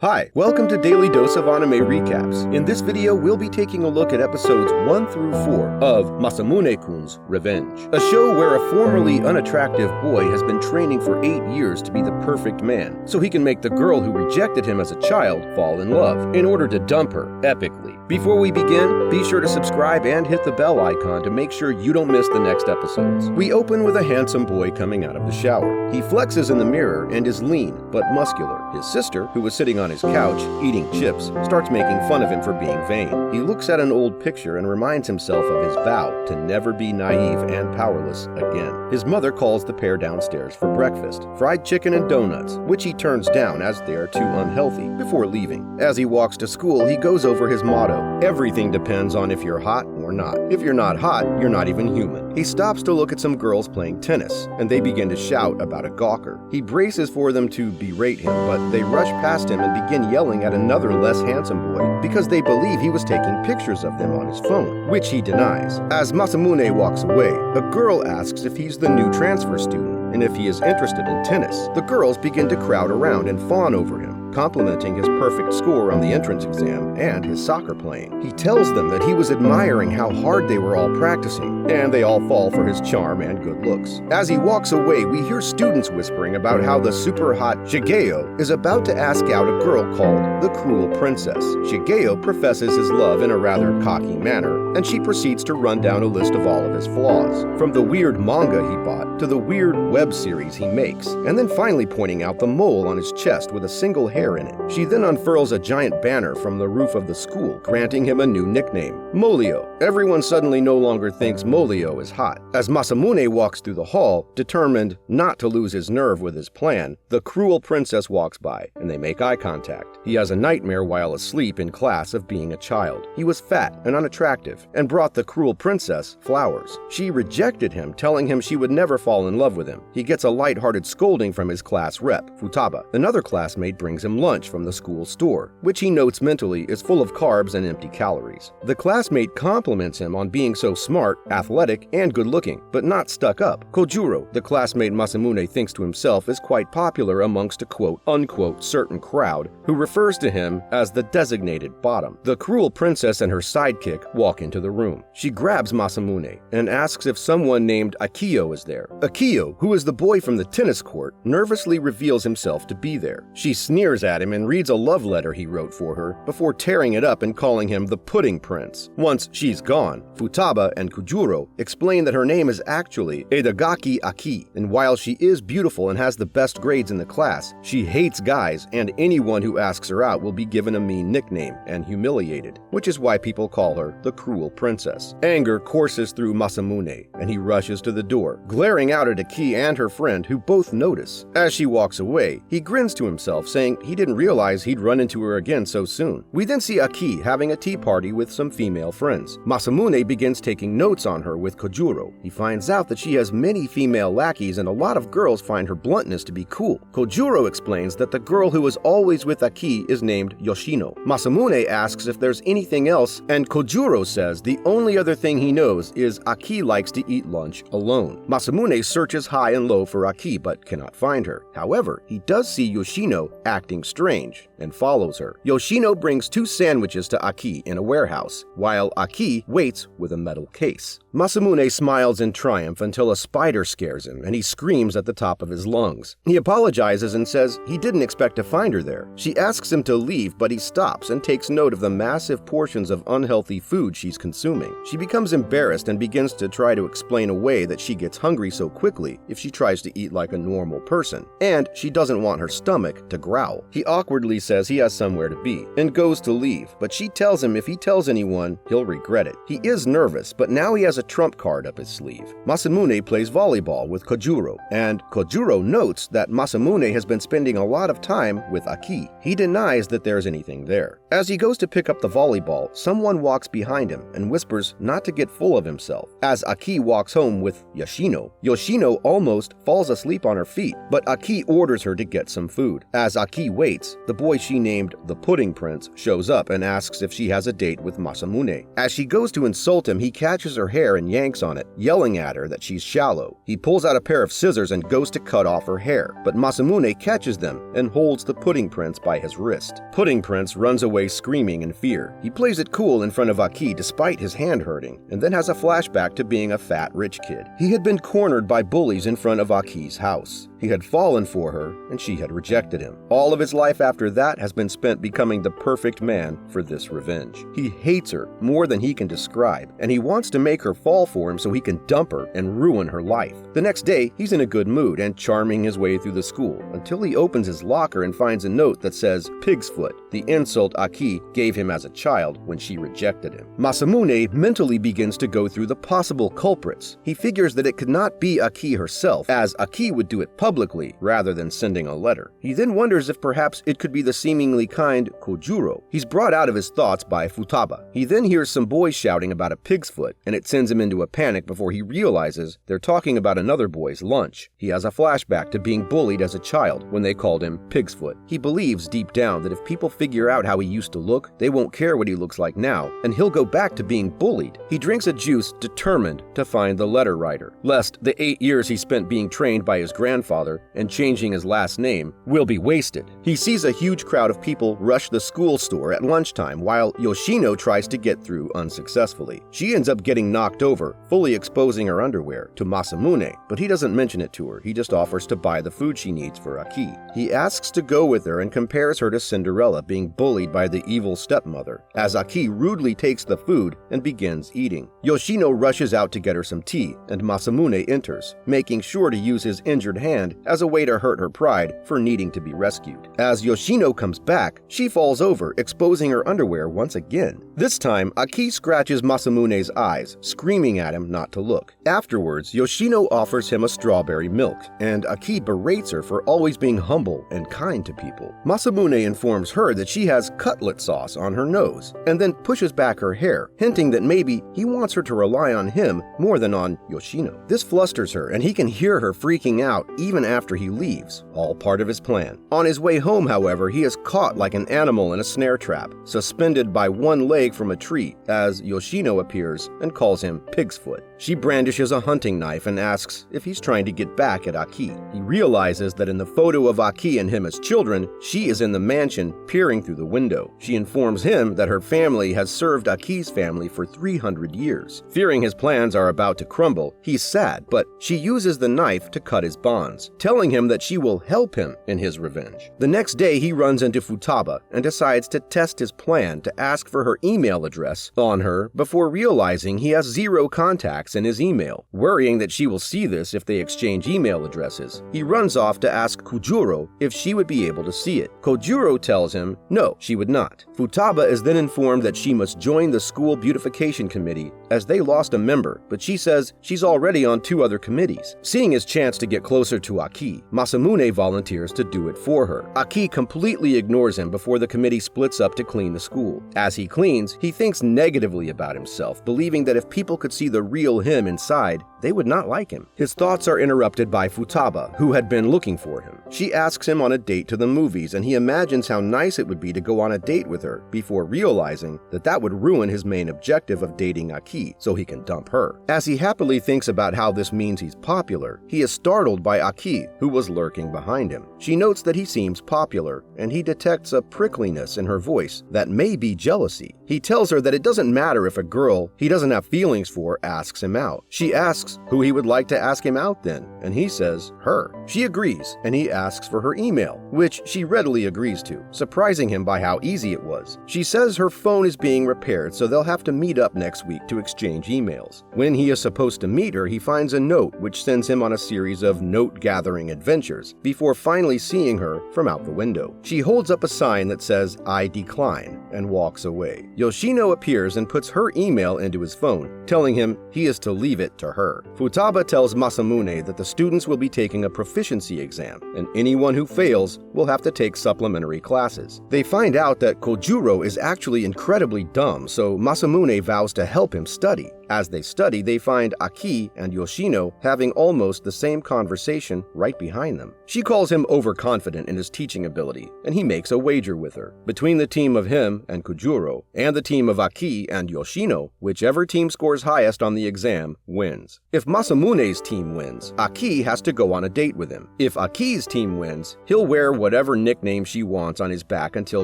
Hi, welcome to Daily Dose of Anime Recaps. In this video, we'll be taking a look at episodes 1 through 4 of Masamune-kun's Revenge, a show where a formerly unattractive boy has been training for 8 years to be the perfect man, so he can make the girl who rejected him as a child fall in love, in order to dump her epically. Before we begin, be sure to subscribe and hit the bell icon to make sure you don't miss the next episodes. We open with a handsome boy coming out of the shower. He flexes in the mirror and is lean, but muscular. His sister, who was sitting on his couch, eating chips, starts making fun of him for being vain. He looks at an old picture and reminds himself of his vow to never be naive and powerless again. His mother calls the pair downstairs for breakfast, fried chicken and donuts, which he turns down as they are too unhealthy, before leaving. As he walks to school, he goes over his motto: everything depends on if you're hot or not. If you're not hot, you're not even human. He stops to look at some girls playing tennis, and they begin to shout about a gawker. He braces for them to berate him, but they rush past him and begin yelling at another less handsome boy because they believe he was taking pictures of them on his phone, which he denies. As Masamune walks away, a girl asks if he's the new transfer student and if he is interested in tennis. The girls begin to crowd around and fawn over him, complimenting his perfect score on the entrance exam and his soccer playing. He tells them that he was admiring how hard they were all practicing, and they all fall for his charm and good looks. As he walks away, we hear students whispering about how the super hot Shigeo is about to ask out a girl called the Cruel Princess. Shigeo professes his love in a rather cocky manner, and she proceeds to run down a list of all of his flaws, from the weird manga he bought to the weird web series he makes, and then finally pointing out the mole on his chest with a single hair in it. She then unfurls a giant banner from the roof of the school, granting him a new nickname, Molio. Everyone suddenly no longer thinks Molio is hot. As Masamune walks through the hall, determined not to lose his nerve with his plan, the Cruel Princess walks by, and they make eye contact. He has a nightmare while asleep in class of being a child. He was fat and unattractive, and brought the Cruel Princess flowers. She rejected him, telling him she would never fall in love with him. He gets a light-hearted scolding from his class rep, Futaba. Another classmate brings him lunch from the school store, which he notes mentally is full of carbs and empty calories. The classmate compliments him on being so smart, athletic, and good-looking, but not stuck up. Kojuro, the classmate Masamune thinks to himself is quite popular amongst a quote-unquote certain crowd who refers to him as the designated bottom. The Cruel Princess and her sidekick walk into the room. She grabs Masamune and asks if someone named Akio is there. Akio, who is the boy from the tennis court, nervously reveals himself to be there. She sneers at him and reads a love letter he wrote for her before tearing it up and calling him the Pudding Prince. Once she's gone, Futaba and Kojuro explain that her name is actually Adagaki Aki, and while she is beautiful and has the best grades in the class, she hates guys, and anyone who asks her out will be given a mean nickname and humiliated, which is why people call her the Cruel Princess. Anger courses through Masamune, and he rushes to the door, glaring out at Aki and her friend, who both notice. As she walks away, he grins to himself, saying he didn't realize he'd run into her again so soon. We then see Aki having a tea party with some female friends. Masamune begins taking notes on her with Kojuro. He finds out that she has many female lackeys and a lot of girls find her bluntness to be cool. Kojuro explains that the girl who is always with Aki is named Yoshino. Masamune asks if there's anything else, and Kojuro says the only other thing he knows is Aki likes to eat lunch alone. Masamune searches high and low for Aki but cannot find her. However, he does see Yoshino acting strange and follows her. Yoshino brings 2 sandwiches to Aki in a warehouse, while Aki waits with a metal case. Masamune smiles in triumph until a spider scares him and he screams at the top of his lungs. He apologizes and says he didn't expect to find her there. She asks him to leave, but he stops and takes note of the massive portions of unhealthy food she's consuming. She becomes embarrassed and begins to try to explain away that she gets hungry so quickly if she tries to eat like a normal person, and she doesn't want her stomach to growl. He awkwardly says he has somewhere to be and goes to leave, but she tells him if he tells anyone, he'll regret it. He is nervous, but now he has a trump card up his sleeve. Masamune plays volleyball with Kojuro, and Kojuro notes that Masamune has been spending a lot of time with Aki. He denies that there's anything there. As he goes to pick up the volleyball, someone walks behind him and whispers not to get full of himself. As Aki walks home with Yoshino, Yoshino almost falls asleep on her feet, but Aki orders her to get some food. As Aki waits, the boy she named the Pudding Prince shows up and asks if she has a date with Masamune. As she goes to insult him, he catches her hair and yanks on it, yelling at her that she's shallow. He pulls out a pair of scissors and goes to cut off her hair, but Masamune catches them and holds the Pudding Prince by his wrist. Pudding Prince runs away screaming in fear. He plays it cool in front of Aki despite his hand hurting, and then has a flashback to being a fat rich kid. He had been cornered by bullies in front of Aki's house. He had fallen for her, and she had rejected him. All of his life after that has been spent becoming the perfect man for this revenge. He hates her more than he can describe, and he wants to make her fall for him so he can dump her and ruin her life. The next day, he's in a good mood and charming his way through the school, until he opens his locker and finds a note that says "Pig's Foot," the insult Aki gave him as a child when she rejected him. Masamune mentally begins to go through the possible culprits. He figures that it could not be Aki herself, as Aki would do it publicly rather than sending a letter. He then wonders if perhaps it could be the seemingly kind Kojuro. He's brought out of his thoughts by Futaba. He then hears some boys shouting about a pig's foot, and it sends him into a panic before he realizes they're talking about another boy's lunch. He has a flashback to being bullied as a child when they called him Pig's Foot. He believes deep down that if people figure out how he used to look, they won't care what he looks like now, and he'll go back to being bullied. He drinks a juice determined to find the letter writer, lest the 8 years he spent being trained by his grandfather and changing his last name will be wasted. He sees a huge crowd of people rush the school store at lunchtime while Yoshino tries to get through unsuccessfully. She ends up getting knocked over, fully exposing her underwear to Masamune, but he doesn't mention it to her. He just offers to buy the food she needs for Aki. He asks to go with her and compares her to Cinderella being bullied by the evil stepmother, as Aki rudely takes the food and begins eating. Yoshino rushes out to get her some tea, and Masamune enters, making sure to use his injured hand as a way to hurt her pride for needing to be rescued. As Yoshino comes back, she falls over, exposing her underwear once again. This time, Aki scratches Masamune's eyes, screaming at him not to look. Afterwards, Yoshino offers him a strawberry milk, and Aki berates her for always being humble and kind to people. Masamune informs her that she has cutlet sauce on her nose, and then pushes back her hair, hinting that maybe he wants her to rely on him more than on Yoshino. This flusters her, and he can hear her freaking out even after he leaves, all part of his plan. On his way home, however, he is caught like an animal in a snare trap, suspended by one leg from a tree, as Yoshino appears and calls him Pig's Foot. She brandishes a hunting knife and asks if he's trying to get back at Aki. He realizes that in the photo of Aki and him as children, she is in the mansion peering through the window. She informs him that her family has served Aki's family for 300 years. Fearing his plans are about to crumble, he's sad, but she uses the knife to cut his bonds, telling him that she will help him in his revenge. The next day, he runs into Futaba and decides to test his plan to ask for her email address on her before realizing he has 0 contacts in his email. Worrying that she will see this if they exchange email addresses, he runs off to ask Kojuro if she would be able to see it. Kojuro tells him no, she would not. Futaba is then informed that she must join the school beautification committee as they lost a member, but she says she's already on 2 other committees. Seeing his chance to get closer to Aki, Masamune volunteers to do it for her. Aki completely ignores him before the committee splits up to clean the school. As he cleans, he thinks negatively about himself, believing that if people could see the real him inside, they would not like him. His thoughts are interrupted by Futaba, who had been looking for him. She asks him on a date to the movies, and he imagines how nice it would be to go on a date with her, before realizing that that would ruin his main objective of dating Aki, so he can dump her. As he happily thinks about how this means he's popular, he is startled by Aki, who was lurking behind him. She notes that he seems popular, and he detects a prickliness in her voice that may be jealousy. He tells her that it doesn't matter if a girl he doesn't have feelings for asks him out. She asks who he would like to ask him out then, and he says her. She agrees, and he asks for her email, which she readily agrees to, surprising him by how easy it was. She says her phone is being repaired, so they'll have to meet up next week to exchange emails. When he is supposed to meet her, he finds a note which sends him on a series of note-gathering adventures, before finally seeing her from out the window. She holds up a sign that says, "I decline," and walks away. Yoshino appears and puts her email into his phone, telling him he is is to leave it to her. Futaba tells Masamune that the students will be taking a proficiency exam, and anyone who fails will have to take supplementary classes. They find out that Kojuro is actually incredibly dumb, so Masamune vows to help him study. As they study, they find Aki and Yoshino having almost the same conversation right behind them. She calls him overconfident in his teaching ability, and he makes a wager with her. Between the team of him and Kojuro and the team of Aki and Yoshino, whichever team scores highest on the exam wins. If Masamune's team wins, Aki has to go on a date with him. If Aki's team wins, he'll wear whatever nickname she wants on his back until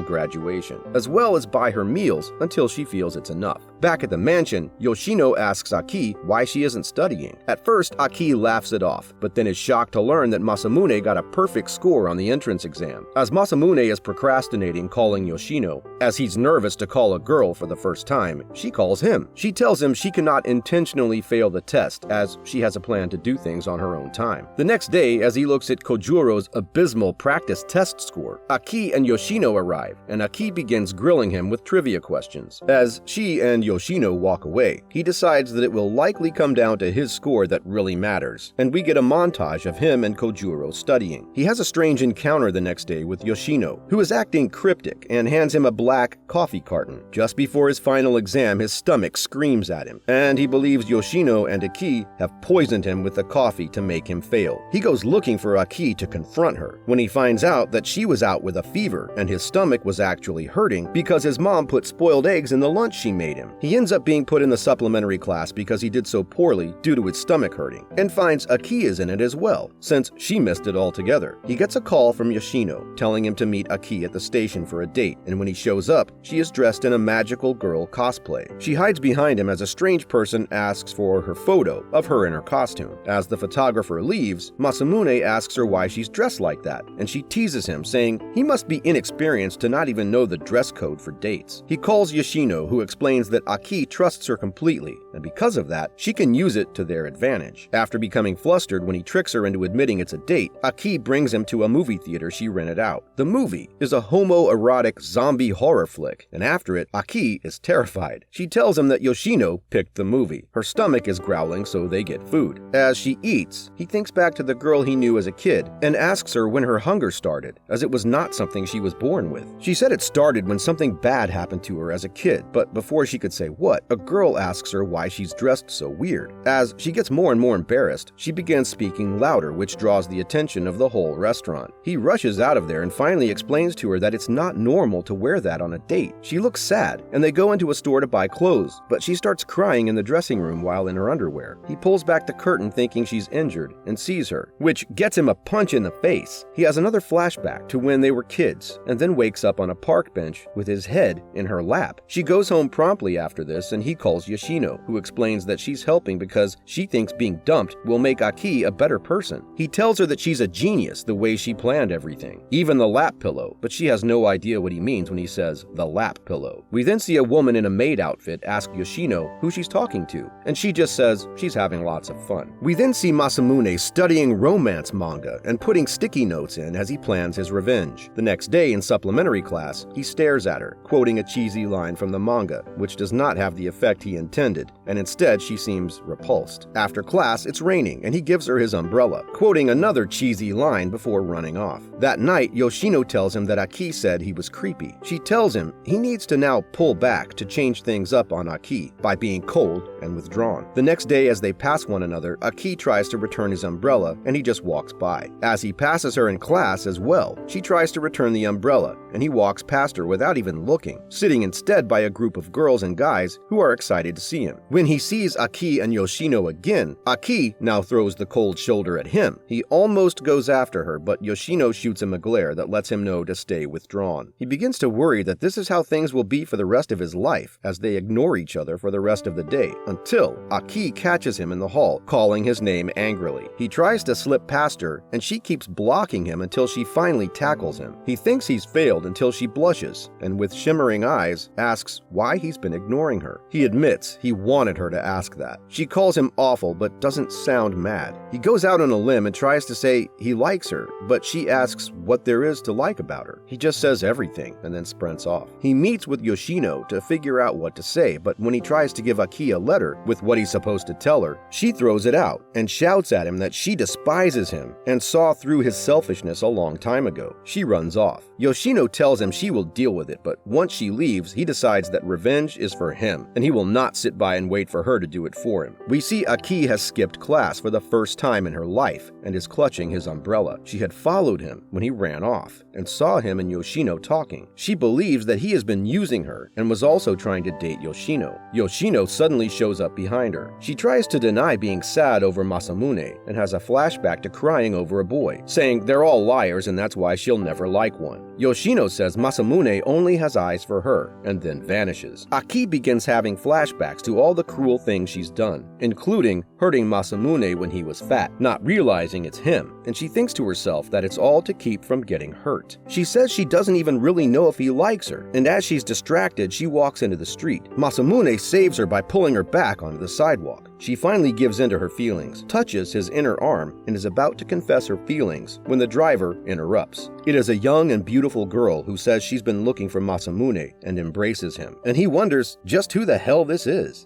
graduation, as well as buy her meals until she feels it's enough. Back at the mansion, Yoshino asks Aki why she isn't studying. At first, Aki laughs it off, but then is shocked to learn that Masamune got a perfect score on the entrance exam. As Masamune is procrastinating calling Yoshino, as he's nervous to call a girl for the first time, she calls him. She tells him she cannot intentionally fail the test, as she has a plan to do things on her own time. The next day, as he looks at Kojuro's abysmal practice test score, Aki and Yoshino arrive, and Aki begins grilling him with trivia questions. As she and Yoshino walk away, he decides that it will likely come down to his score that really matters, and we get a montage of him and Kojuro studying. He has a strange encounter the next day with Yoshino, who is acting cryptic and hands him a black coffee carton. Just before his final exam, his stomach screams at him, and he believes Yoshino and Aki have poisoned him with the coffee to make him fail. He goes looking for Aki to confront her, when he finds out that she was out with a fever and his stomach was actually hurting because his mom put spoiled eggs in the lunch she made him. He ends up being put in the supplementary class because he did so poorly due to his stomach hurting, and finds Aki is in it as well, since she missed it altogether. He gets a call from Yoshino, telling him to meet Aki at the station for a date, and when he shows up, she is dressed in a magical girl cosplay. She hides behind him as a strange person asks for her photo of her in her costume. As the photographer leaves, Masamune asks her why she's dressed like that, and she teases him, saying he must be inexperienced to not even know the dress code for dates. He calls Yoshino, who explains that Aki trusts her completely, and because of that, she can use it to their advantage. After becoming flustered when he tricks her into admitting it's a date, Aki brings him to a movie theater she rented out. The movie is a homoerotic zombie horror flick, and after it, Aki is terrified. She tells him that Yoshino picked the movie. Her stomach is growling, so they get food. As she eats, he thinks back to the girl he knew as a kid and asks her when her hunger started, as it was not something she was born with. She said it started when something bad happened to her as a kid, but before she could say what, a girl asks her why she's dressed so weird. As she gets more and more embarrassed, she begins speaking louder, which draws the attention of the whole restaurant. He rushes out of there and finally explains to her that it's not normal to wear that on a date. She looks sad, and they go into a store to buy clothes, but she starts crying in the dressing room while in her underwear. He pulls back the curtain thinking she's injured and sees her, which gets him a punch in the face. He has another flashback to when they were kids, and then wakes up on a park bench with his head in her lap. She goes home promptly after this, and he calls Yoshino, who explains that she's helping because she thinks being dumped will make Aki a better person. He tells her that she's a genius the way she planned everything, even the lap pillow, but she has no idea what he means when he says the lap pillow. We then see a woman in a maid outfit ask Yoshino who she's talking to, and she just says she's having lots of fun. We then see Masamune studying romance manga and putting sticky notes in as he plans his revenge. The next day in supplementary class, he stares at her, quoting a cheesy line from the manga, which does not have the effect he intended, and instead she seems repulsed. After class, it's raining, and he gives her his umbrella, quoting another cheesy line before running off. That night, Yoshino tells him that Aki said he was creepy. She tells him he needs to now pull back to change things up on Aki by being cold and withdrawn. The next day, as they pass one another, Aki tries to return his umbrella, and he just walks by. As he passes her in class as well, she tries to return the umbrella, and he walks past her without even looking, sitting instead by a group of girls and guys who are excited to see him. When he sees Aki and Yoshino again, Aki now throws the cold shoulder at him. He almost goes after her, but Yoshino shoots him a glare that lets him know to stay withdrawn. He begins to worry that this is how things will be for the rest of his life, as they ignore each other for the rest of the day, until Aki catches him in the hall, calling his name angrily. He tries to slip past her, and she keeps blocking him until she finally tackles him. He thinks he's failed smiled until she blushes and with shimmering eyes asks why he's been ignoring her. He admits he wanted her to ask that. She calls him awful but doesn't sound mad. He goes out on a limb and tries to say he likes her, but she asks what there is to like about her. He just says everything and then sprints off. He meets with Yoshino to figure out what to say, but when he tries to give Aki a letter with what he's supposed to tell her, she throws it out and shouts at him that she despises him and saw through his selfishness a long time ago. She runs off. Yoshino tells him she will deal with it, but once she leaves, he decides that revenge is for him, and he will not sit by and wait for her to do it for him. We see Aki has skipped class for the first time in her life and is clutching his umbrella. She had followed him when he ran off and saw him and Yoshino talking. She believes that he has been using her and was also trying to date Yoshino. Yoshino suddenly shows up behind her. She tries to deny being sad over Masamune and has a flashback to crying over a boy, saying they're all liars and that's why she'll never like one. Yoshino says Masamune only has eyes for her and then vanishes. Aki begins having flashbacks to all the cruel things she's done, including hurting Masamune when he was fat, not realizing it's him, and she thinks to herself that it's all to keep from getting hurt. She says she doesn't even really know if he likes her, and as she's distracted, she walks into the street. Masamune saves her by pulling her back onto the sidewalk. She finally gives in to her feelings, touches his inner arm, and is about to confess her feelings when the driver interrupts. It is a young and beautiful girl who says she's been looking for Masamune and embraces him, and he wonders just who the hell this is.